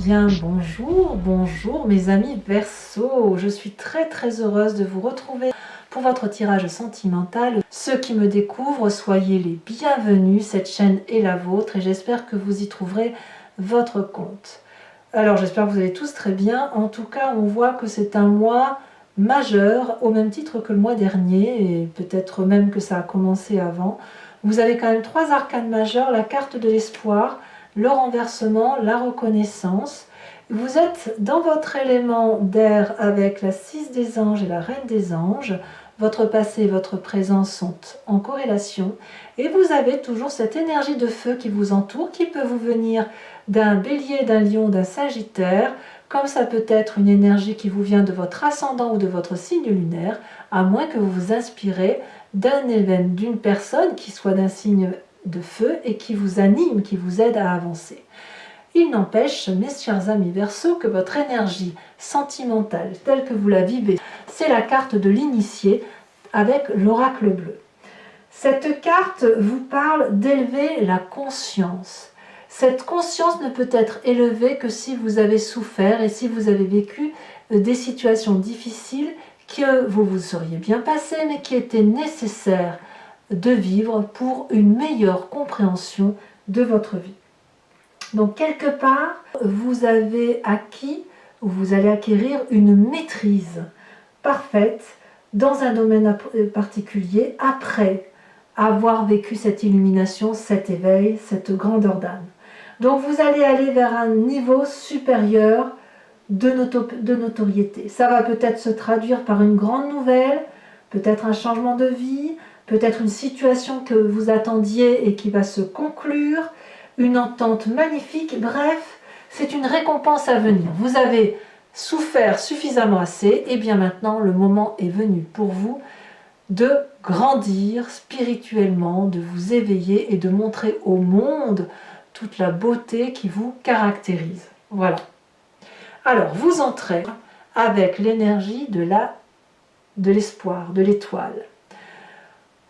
bien, bonjour mes amis Verseau. Je suis très heureuse de vous retrouver pour votre tirage sentimental. Ceux qui me découvrent, soyez les bienvenus. Cette chaîne est la vôtre et j'espère que vous y trouverez votre compte. Alors j'espère que vous allez tous très bien. En tout cas, on voit que c'est un mois majeur, au même titre que le mois dernier, et peut-être même que ça a commencé avant. Vous avez quand même 3 arcanes majeures, la carte de l'espoir, le renversement, la reconnaissance. Vous êtes dans votre élément d'air avec la 6 des anges et la reine des anges. Votre passé et votre présent sont en corrélation. Et vous avez toujours cette énergie de feu qui vous entoure, qui peut vous venir d'un bélier, d'un lion, d'un sagittaire, comme ça peut être une énergie qui vous vient de votre ascendant ou de votre signe lunaire, à moins que vous vous inspirez d'un événement, d'une personne qui soit d'un signe de feu et qui vous anime, qui vous aide à avancer. Il n'empêche, mes chers amis Verseau, que votre énergie sentimentale, telle que vous la vivez, c'est la carte de l'initié avec l'oracle bleu. Cette carte vous parle d'élever la conscience. Cette conscience ne peut être élevée que si vous avez souffert et si vous avez vécu des situations difficiles que vous vous seriez bien passé, mais qui étaient nécessaires de vivre pour une meilleure compréhension de votre vie. Donc quelque part, vous avez acquis ou vous allez acquérir une maîtrise parfaite dans un domaine particulier après avoir vécu cette illumination, cet éveil, cette grandeur d'âme. Donc vous allez aller vers un niveau supérieur de notoriété. Ça va peut-être se traduire par une grande nouvelle, peut-être un changement de vie, peut-être une situation que vous attendiez et qui va se conclure, une entente magnifique, bref, c'est une récompense à venir. Vous avez souffert suffisamment assez, et bien maintenant le moment est venu pour vous de grandir spirituellement, de vous éveiller et de montrer au monde toute la beauté qui vous caractérise. Voilà. Alors, vous entrez avec l'énergie de l'espoir, de l'étoile.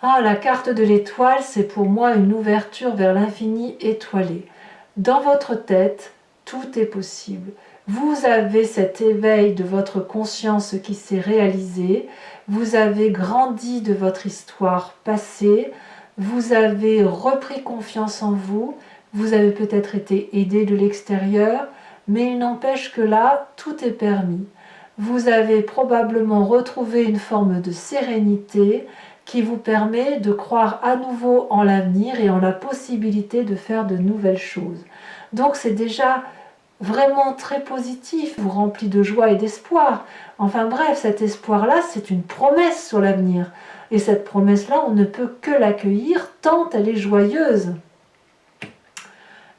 Ah, la carte de l'étoile, c'est pour moi une ouverture vers l'infini étoilé. Dans votre tête, tout est possible. Vous avez cet éveil de votre conscience qui s'est réalisé. Vous avez grandi de votre histoire passée. Vous avez repris confiance en vous. Vous avez peut-être été aidé de l'extérieur. Mais il n'empêche que là, tout est permis. Vous avez probablement retrouvé une forme de sérénité qui vous permet de croire à nouveau en l'avenir et en la possibilité de faire de nouvelles choses. Donc c'est déjà vraiment très positif, vous remplit de joie et d'espoir. Enfin bref, cet espoir-là, c'est une promesse sur l'avenir. Et cette promesse-là, on ne peut que l'accueillir tant elle est joyeuse.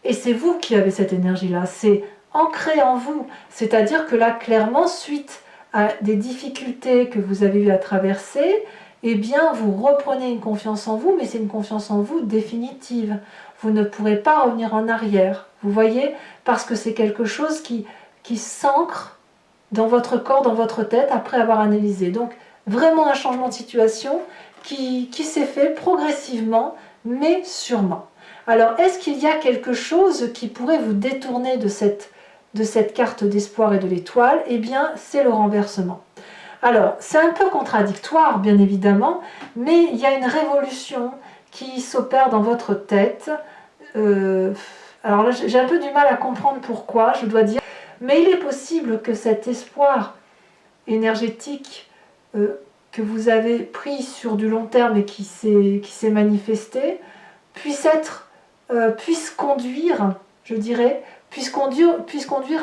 Et c'est vous qui avez cette énergie-là, c'est ancré en vous. C'est-à-dire que là, clairement, suite à des difficultés que vous avez eu à traverser, eh bien, vous reprenez une confiance en vous, mais c'est une confiance en vous définitive. Vous ne pourrez pas revenir en arrière, vous voyez, parce que c'est quelque chose qui s'ancre dans votre corps, dans votre tête, après avoir analysé. Donc, vraiment un changement de situation qui s'est fait progressivement, mais sûrement. Alors, est-ce qu'il y a quelque chose qui pourrait vous détourner de cette carte d'espoir et de l'étoile? Eh bien, c'est le renversement. Alors, c'est un peu contradictoire, bien évidemment, mais il y a une révolution qui s'opère dans votre tête. Alors là, j'ai un peu du mal à comprendre pourquoi, je dois dire. Mais il est possible que cet espoir énergétique que vous avez pris sur du long terme et qui s'est manifesté puisse conduire, je dirais, puisse conduire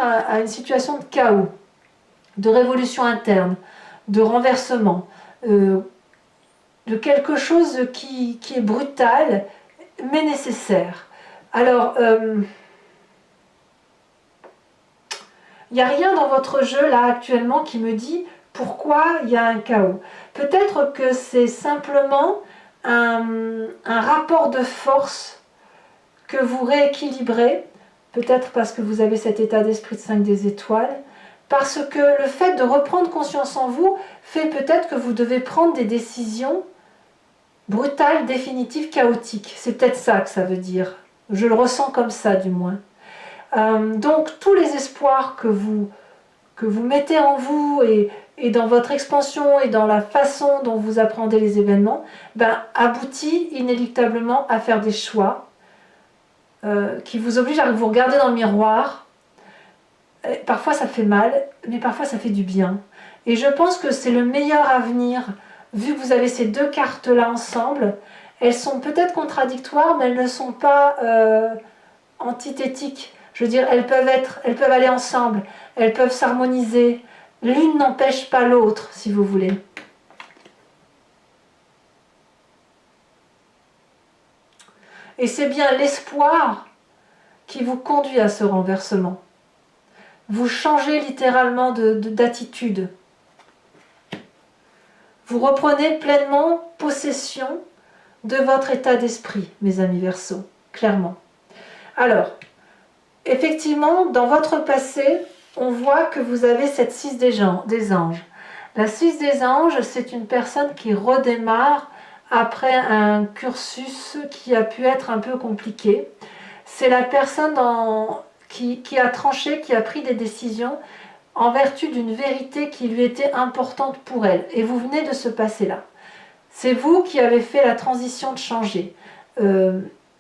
à une situation de chaos, de révolution interne, de renversement, de quelque chose qui est brutal, mais nécessaire. Alors, il n'y a rien dans votre jeu, là, actuellement, qui me dit pourquoi il y a un chaos. Peut-être que c'est simplement un rapport de force que vous rééquilibrez, peut-être parce que vous avez cet état d'esprit de 5 des étoiles, parce que le fait de reprendre conscience en vous fait peut-être que vous devez prendre des décisions brutales, définitives, chaotiques. C'est peut-être ça que ça veut dire. Je le ressens comme ça, du moins. Donc tous les espoirs que vous mettez en vous et dans votre expansion et dans la façon dont vous appréhendez les événements, aboutit inéluctablement à faire des choix qui vous obligent à vous regarder dans le miroir. Et parfois ça fait mal, mais parfois ça fait du bien. Et je pense que c'est le meilleur avenir, vu que vous avez ces deux cartes-là ensemble. Elles sont peut-être contradictoires, mais elles ne sont pas antithétiques. Je veux dire, elles peuvent aller ensemble, elles peuvent s'harmoniser. L'une n'empêche pas l'autre, si vous voulez. Et c'est bien l'espoir qui vous conduit à ce renversement. Vous changez littéralement d'attitude. Vous reprenez pleinement possession de votre état d'esprit, mes amis Verseaux, clairement. Alors, effectivement, dans votre passé, on voit que vous avez cette 6 des anges. La 6 des anges, c'est une personne qui redémarre après un cursus qui a pu être un peu compliqué. C'est la personne qui a tranché, qui a pris des décisions en vertu d'une vérité qui lui était importante pour elle. Et vous venez de ce passé-là. C'est vous qui avez fait la transition de changer.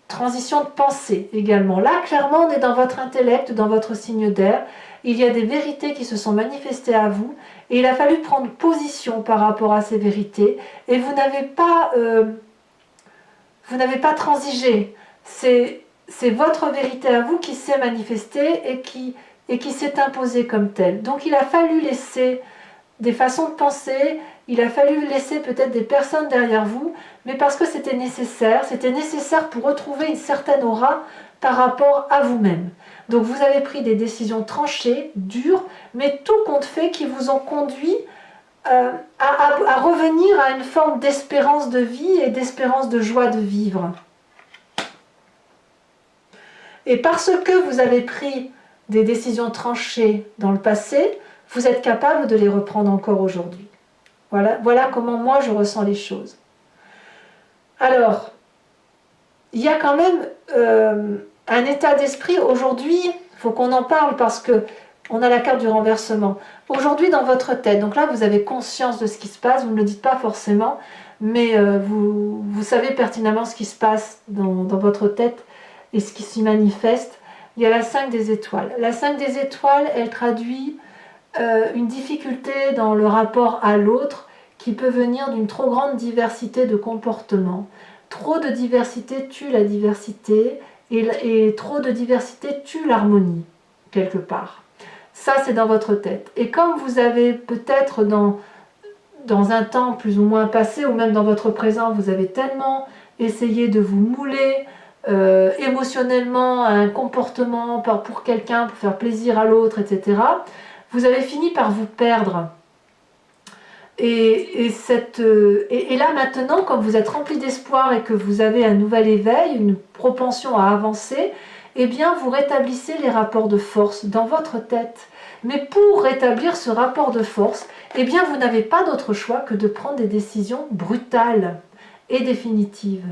Transition de pensée également. Là, clairement, on est dans votre intellect, dans votre signe d'air. Il y a des vérités qui se sont manifestées à vous et il a fallu prendre position par rapport à ces vérités et vous n'avez pas transigé. C'est votre vérité à vous qui s'est manifestée et qui s'est imposée comme telle. Donc il a fallu laisser des façons de penser, il a fallu laisser peut-être des personnes derrière vous, mais parce que c'était nécessaire pour retrouver une certaine aura par rapport à vous-même. Donc vous avez pris des décisions tranchées, dures, mais tout compte fait qui vous ont conduit à revenir à une forme d'espérance de vie et d'espérance de joie de vivre. Et parce que vous avez pris des décisions tranchées dans le passé, vous êtes capable de les reprendre encore aujourd'hui. Voilà comment moi je ressens les choses. Alors, il y a quand même un état d'esprit aujourd'hui, il faut qu'on en parle parce que on a la carte du renversement. Aujourd'hui dans votre tête, donc là vous avez conscience de ce qui se passe, vous ne le dites pas forcément, mais vous savez pertinemment ce qui se passe dans votre tête et ce qui s'y manifeste. Il y a la 5 des étoiles. La 5 des étoiles, elle traduit une difficulté dans le rapport à l'autre qui peut venir d'une trop grande diversité de comportements. Trop de diversité tue la diversité et trop de diversité tue l'harmonie, quelque part. Ça, c'est dans votre tête. Et comme vous avez peut-être dans un temps plus ou moins passé, ou même dans votre présent, vous avez tellement essayé de vous mouler émotionnellement à un comportement pour quelqu'un, pour faire plaisir à l'autre, etc., vous avez fini par vous perdre. Et là maintenant, comme vous êtes rempli d'espoir et que vous avez un nouvel éveil, une propension à avancer, eh bien vous rétablissez les rapports de force dans votre tête. Mais pour rétablir ce rapport de force, eh bien vous n'avez pas d'autre choix que de prendre des décisions brutales et définitives.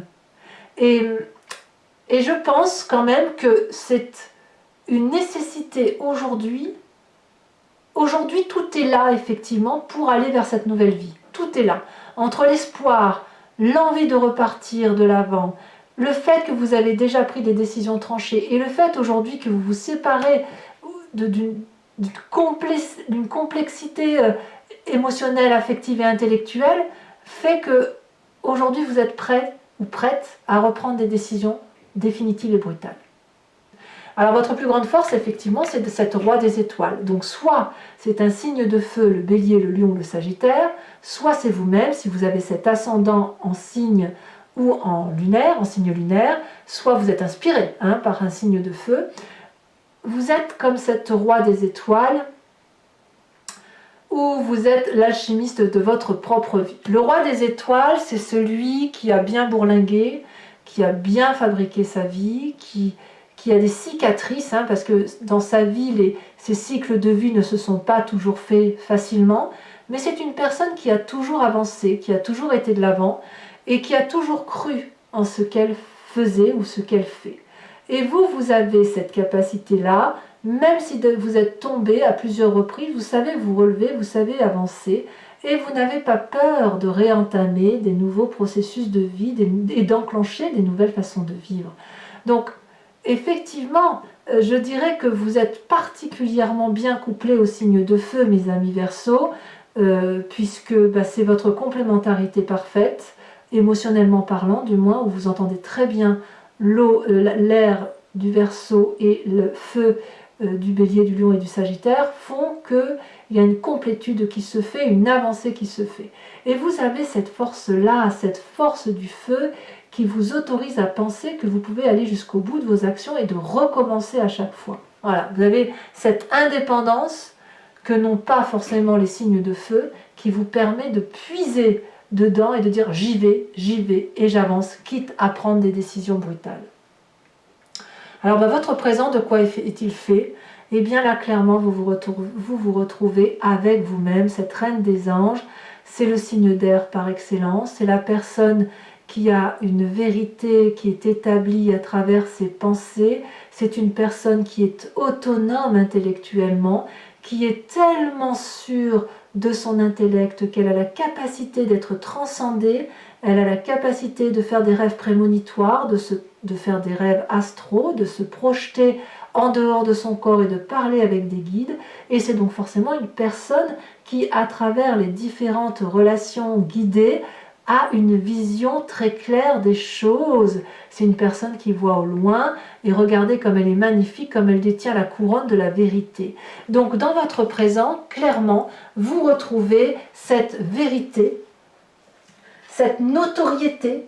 Et je pense quand même que c'est une nécessité aujourd'hui. Aujourd'hui, tout est là, effectivement, pour aller vers cette nouvelle vie. Tout est là. Entre l'espoir, l'envie de repartir de l'avant, le fait que vous avez déjà pris des décisions tranchées et le fait aujourd'hui que vous vous séparez d'une complexité émotionnelle, affective et intellectuelle, fait que aujourd'hui vous êtes prêt ou prête à reprendre des décisions définitives et brutales. Alors votre plus grande force, effectivement, c'est de cette roi des étoiles. Donc soit c'est un signe de feu, le bélier, le lion, le sagittaire, soit c'est vous-même, si vous avez cet ascendant en signe ou en signe lunaire, soit vous êtes inspiré par un signe de feu. Vous êtes comme cette roi des étoiles, ou vous êtes l'alchimiste de votre propre vie. Le roi des étoiles, c'est celui qui a bien bourlingué, qui a bien fabriqué sa vie, qui a des cicatrices, parce que dans sa vie, ces cycles de vie ne se sont pas toujours faits facilement, mais c'est une personne qui a toujours avancé, qui a toujours été de l'avant, et qui a toujours cru en ce qu'elle faisait ou ce qu'elle fait. Et vous, vous avez cette capacité-là, même si vous êtes tombé à plusieurs reprises, vous savez vous relever, vous savez avancer, et vous n'avez pas peur de réentamer des nouveaux processus de vie et d'enclencher des nouvelles façons de vivre. Donc, effectivement, je dirais que vous êtes particulièrement bien couplés au signe de feu, mes amis Verseaux, puisque c'est votre complémentarité parfaite, émotionnellement parlant du moins, où vous entendez très bien l'eau, l'air du Verseau et le feu du Bélier, du Lion et du Sagittaire font qu'il y a une complétude qui se fait, une avancée qui se fait. Et vous avez cette force-là, cette force du feu qui vous autorise à penser que vous pouvez aller jusqu'au bout de vos actions et de recommencer à chaque fois. Voilà, vous avez cette indépendance que n'ont pas forcément les signes de feu, qui vous permet de puiser dedans et de dire j'y vais et j'avance, quitte à prendre des décisions brutales. Alors votre présent, de quoi est-il fait? Eh bien là clairement vous vous retrouvez avec vous-même, cette reine des anges, c'est le signe d'air par excellence, c'est la personne qui a une vérité qui est établie à travers ses pensées, c'est une personne qui est autonome intellectuellement, qui est tellement sûre de son intellect qu'elle a la capacité d'être transcendée, elle a la capacité de faire des rêves prémonitoires, de faire des rêves astraux, de se projeter en dehors de son corps et de parler avec des guides. Et c'est donc forcément une personne qui, à travers les différentes relations guidées, a une vision très claire des choses. C'est une personne qui voit au loin et regardez comme elle est magnifique, comme elle détient la couronne de la vérité. Donc dans votre présent, clairement, vous retrouvez cette vérité, cette notoriété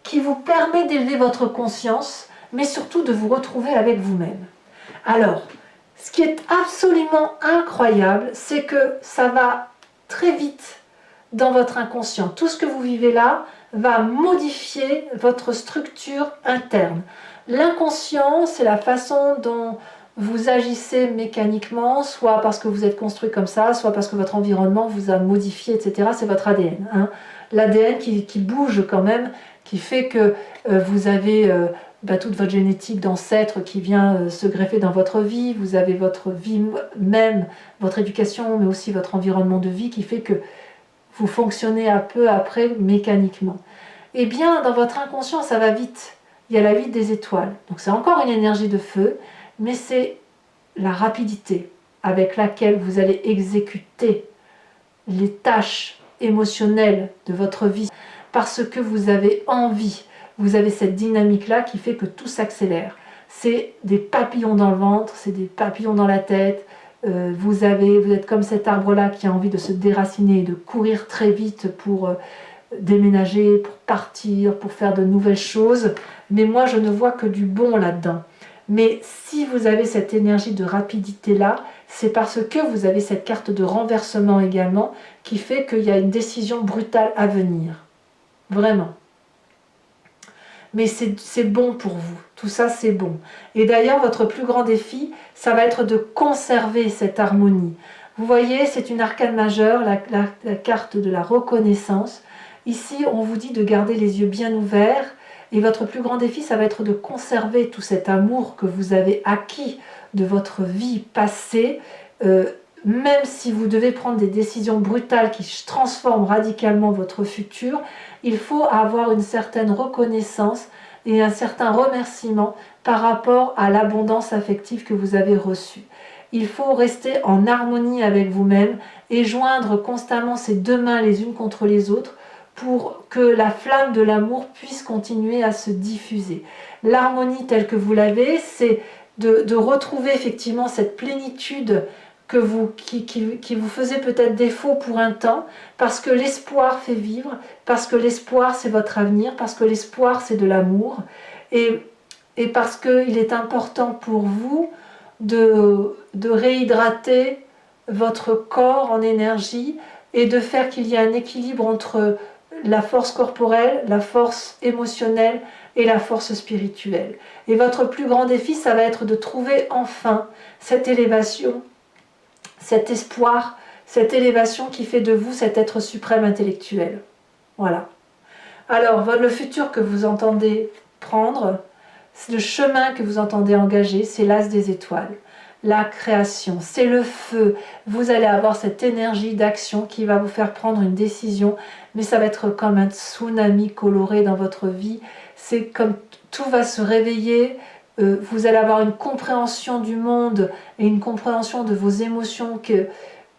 qui vous permet d'élever votre conscience, mais surtout de vous retrouver avec vous-même. Alors, ce qui est absolument incroyable, c'est que ça va très vite dans votre inconscient. Tout ce que vous vivez là va modifier votre structure interne. L'inconscient, c'est la façon dont vous agissez mécaniquement, soit parce que vous êtes construit comme ça, soit parce que votre environnement vous a modifié, etc. C'est votre ADN. L'ADN qui bouge quand même, qui fait que vous avez toute votre génétique d'ancêtre qui vient se greffer dans votre vie, vous avez votre vie même, votre éducation, mais aussi votre environnement de vie qui fait que vous fonctionnez un peu après mécaniquement. Eh bien, dans votre inconscient, ça va vite. Il y a la vie des étoiles. Donc c'est encore une énergie de feu, mais c'est la rapidité avec laquelle vous allez exécuter les tâches émotionnelles de votre vie parce que vous avez envie. Vous avez cette dynamique-là qui fait que tout s'accélère. C'est des papillons dans le ventre, c'est des papillons dans la tête. Vous êtes comme cet arbre-là qui a envie de se déraciner et de courir très vite pour déménager, pour partir, pour faire de nouvelles choses. Mais moi, je ne vois que du bon là-dedans. Mais si vous avez cette énergie de rapidité-là, c'est parce que vous avez cette carte de renversement également qui fait qu'il y a une décision brutale à venir. Vraiment. Mais c'est bon pour vous. Tout ça, c'est bon. Et d'ailleurs, votre plus grand défi, ça va être de conserver cette harmonie. Vous voyez, c'est une arcane majeure, la carte de la reconnaissance. Ici, on vous dit de garder les yeux bien ouverts. Et votre plus grand défi, ça va être de conserver tout cet amour que vous avez acquis de votre vie passée, même si vous devez prendre des décisions brutales qui transforment radicalement votre futur, il faut avoir une certaine reconnaissance et un certain remerciement par rapport à l'abondance affective que vous avez reçue. Il faut rester en harmonie avec vous-même et joindre constamment ces deux mains les unes contre les autres pour que la flamme de l'amour puisse continuer à se diffuser. L'harmonie telle que vous l'avez, c'est de retrouver effectivement cette plénitude qui vous faisait peut-être défaut pour un temps, parce que l'espoir fait vivre, parce que l'espoir c'est votre avenir, parce que l'espoir c'est de l'amour, et parce qu'il est important pour vous de réhydrater votre corps en énergie et de faire qu'il y ait un équilibre entre la force corporelle, la force émotionnelle et la force spirituelle. Et votre plus grand défi, ça va être de trouver enfin cette élévation, cet espoir, cette élévation qui fait de vous cet être suprême intellectuel. Voilà. Alors, le futur que vous entendez prendre, le chemin que vous entendez engager, c'est l'as des étoiles. La création, c'est le feu. Vous allez avoir cette énergie d'action qui va vous faire prendre une décision, mais ça va être comme un tsunami coloré dans votre vie. C'est comme tout va se réveiller. Vous allez avoir une compréhension du monde et une compréhension de vos émotions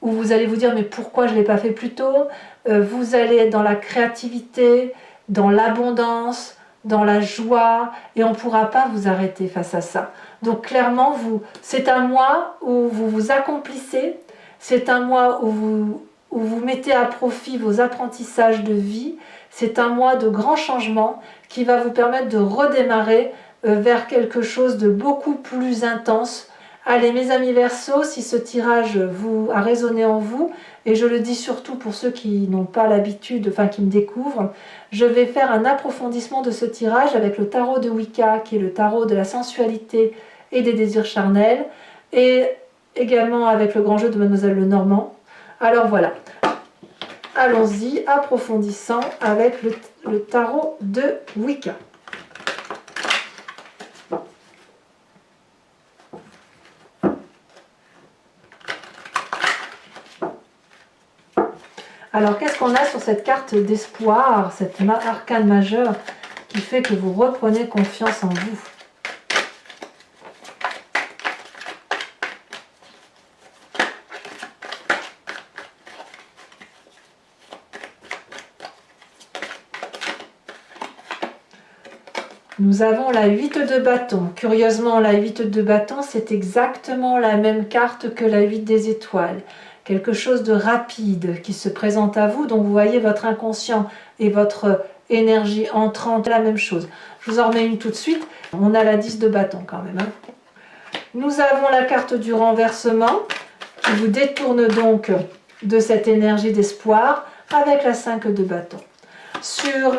où vous allez vous dire mais pourquoi je ne l'ai pas fait plus tôt. Vous allez être dans la créativité, dans l'abondance, dans la joie, et on ne pourra pas vous arrêter face à ça. Donc clairement, c'est un mois où vous vous accomplissez, c'est un mois où vous mettez à profit vos apprentissages de vie, c'est un mois de grands changements qui va vous permettre de redémarrer vers quelque chose de beaucoup plus intense. Allez mes amis Verseaux, si ce tirage a résonné en vous, et je le dis surtout pour ceux qui n'ont pas l'habitude, enfin qui me découvrent, je vais faire un approfondissement de ce tirage avec le tarot de Wicca, qui est le tarot de la sensualité et des désirs charnels, et également avec le grand jeu de Mademoiselle Lenormand. Alors voilà, allons-y, approfondissant avec le tarot de Wicca. Alors, qu'est-ce qu'on a sur cette carte d'espoir, cette arcane majeure qui fait que vous reprenez confiance en vous? Nous avons la 8 de bâton. Curieusement, la 8 de bâton, c'est exactement la même carte que la 8 des étoiles. Quelque chose de rapide qui se présente à vous. Donc vous voyez votre inconscient et votre énergie entrante, la même chose. Je vous en remets une tout de suite. On a la 10 de bâton quand même. Nous avons la carte du renversement qui vous détourne donc de cette énergie d'espoir avec la 5 de bâton. Sur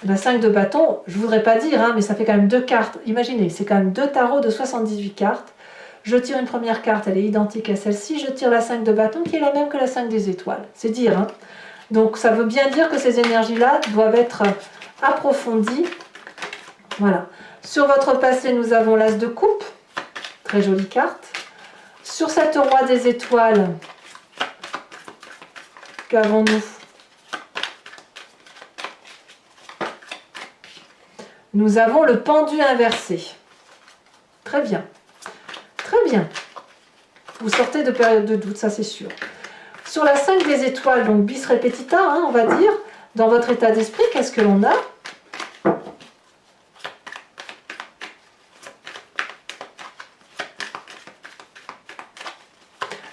la 5 de bâton, je ne voudrais pas dire, mais ça fait quand même 2 cartes. Imaginez, c'est quand même 2 tarots de 78 cartes. Je tire une première carte, elle est identique à celle-ci. Je tire la 5 de bâton qui est la même que la 5 des étoiles. C'est dire. Donc ça veut bien dire que ces énergies-là doivent être approfondies. Voilà. Sur votre passé, nous avons l'as de coupe. Très jolie carte. Sur cette roi des étoiles, qu'avons-nous? Nous avons le pendu inversé. Très bien. Très bien. Vous sortez de période de doute, ça c'est sûr. Sur la 5 des étoiles, donc bis repetita, on va dire, dans votre état d'esprit, qu'est-ce que l'on a?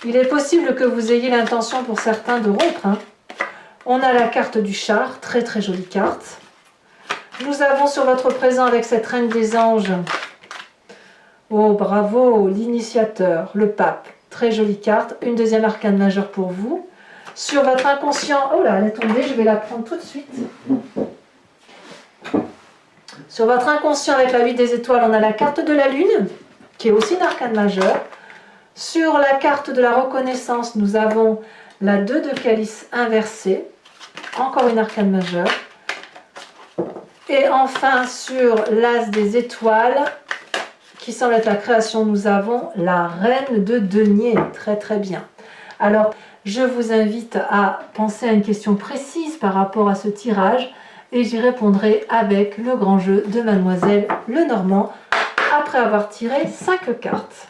Il est possible que vous ayez l'intention pour certains de rompre. On a la carte du char, très très jolie carte. Nous avons sur votre présent avec cette reine des anges, oh bravo, l'initiateur, le pape, très jolie carte, une deuxième arcane majeure pour vous. Sur votre inconscient, oh là elle est tombée, je vais la prendre tout de suite. Sur votre inconscient avec la 8 des étoiles, on a la carte de la lune, qui est aussi une arcane majeure. Sur la carte de la reconnaissance, nous avons la 2 de calice inversée, encore une arcane majeure. Et enfin, sur l'as des étoiles, qui semble être la création, nous avons la reine de denier. Très très bien. Alors, je vous invite à penser à une question précise par rapport à ce tirage et j'y répondrai avec le grand jeu de Mademoiselle Lenormand après avoir tiré 5 cartes.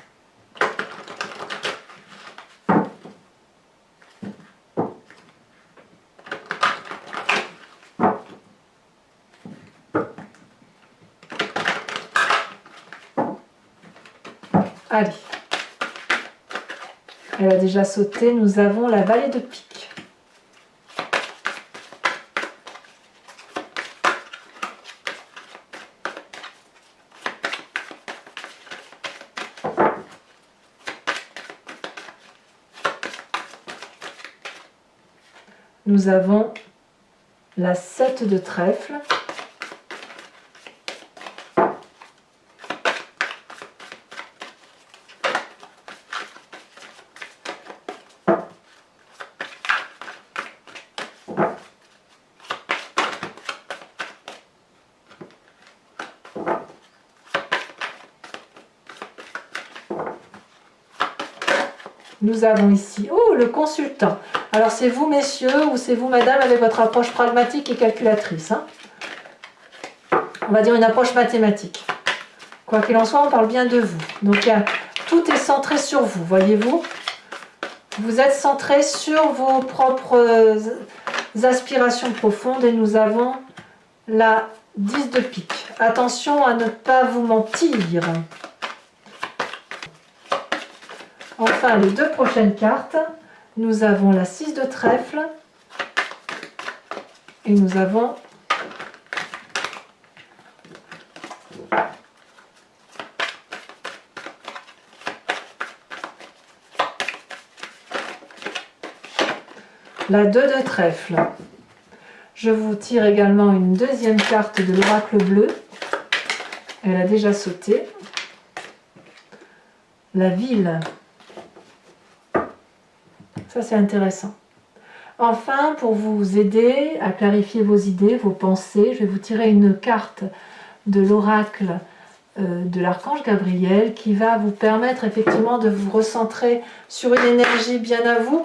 Allez, elle a déjà sauté, nous avons la vallée de pique. Nous avons la 7 de trèfle. Nous avons ici, oh, le consultant. Alors c'est vous messieurs ou c'est vous madame avec votre approche pragmatique et calculatrice. Hein. On va dire une approche mathématique. Quoi qu'il en soit, on parle bien de vous. Donc tout est centré sur vous, voyez-vous. Vous êtes centré sur vos propres aspirations profondes et nous avons la 10 de pique. Attention à ne pas vous mentir. Enfin, les deux prochaines cartes, nous avons la 6 de trèfle et nous avons la 2 de trèfle. Je vous tire également une deuxième carte de l'oracle bleu. Elle a déjà sauté. La ville. Ça, c'est intéressant. Enfin, pour vous aider à clarifier vos idées, vos pensées, je vais vous tirer une carte de l'oracle de l'archange Gabriel qui va vous permettre effectivement de vous recentrer sur une énergie bien à vous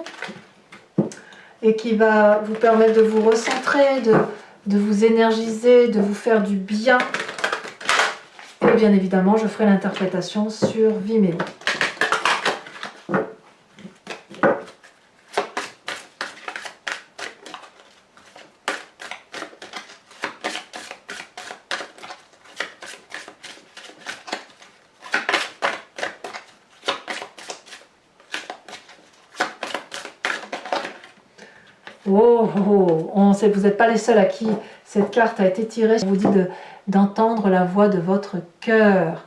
et qui va vous permettre de vous recentrer, de vous énergiser, de vous faire du bien. Et bien évidemment, je ferai l'interprétation sur Vimeo. Oh, oh, oh. Vous n'êtes pas les seuls à qui cette carte a été tirée. Je vous dis d'entendre la voix de votre cœur.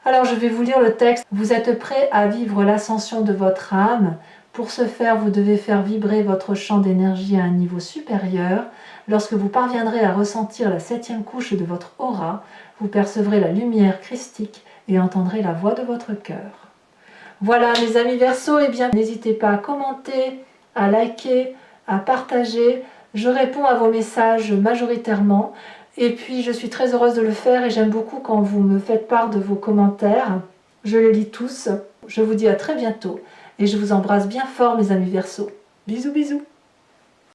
Alors je vais vous lire le texte. Vous êtes prêts à vivre l'ascension de votre âme. Pour ce faire, vous devez faire vibrer votre champ d'énergie à un niveau supérieur. Lorsque vous parviendrez à ressentir la 7e couche de votre aura, vous percevrez la lumière christique et entendrez la voix de votre cœur. Voilà mes amis Verseaux, et bien n'hésitez pas à commenter, à liker, à partager. Je réponds à vos messages majoritairement et puis je suis très heureuse de le faire et j'aime beaucoup quand vous me faites part de vos commentaires. Je les lis tous. Je vous dis à très bientôt et je vous embrasse bien fort mes amis Verseaux. Bisous bisous.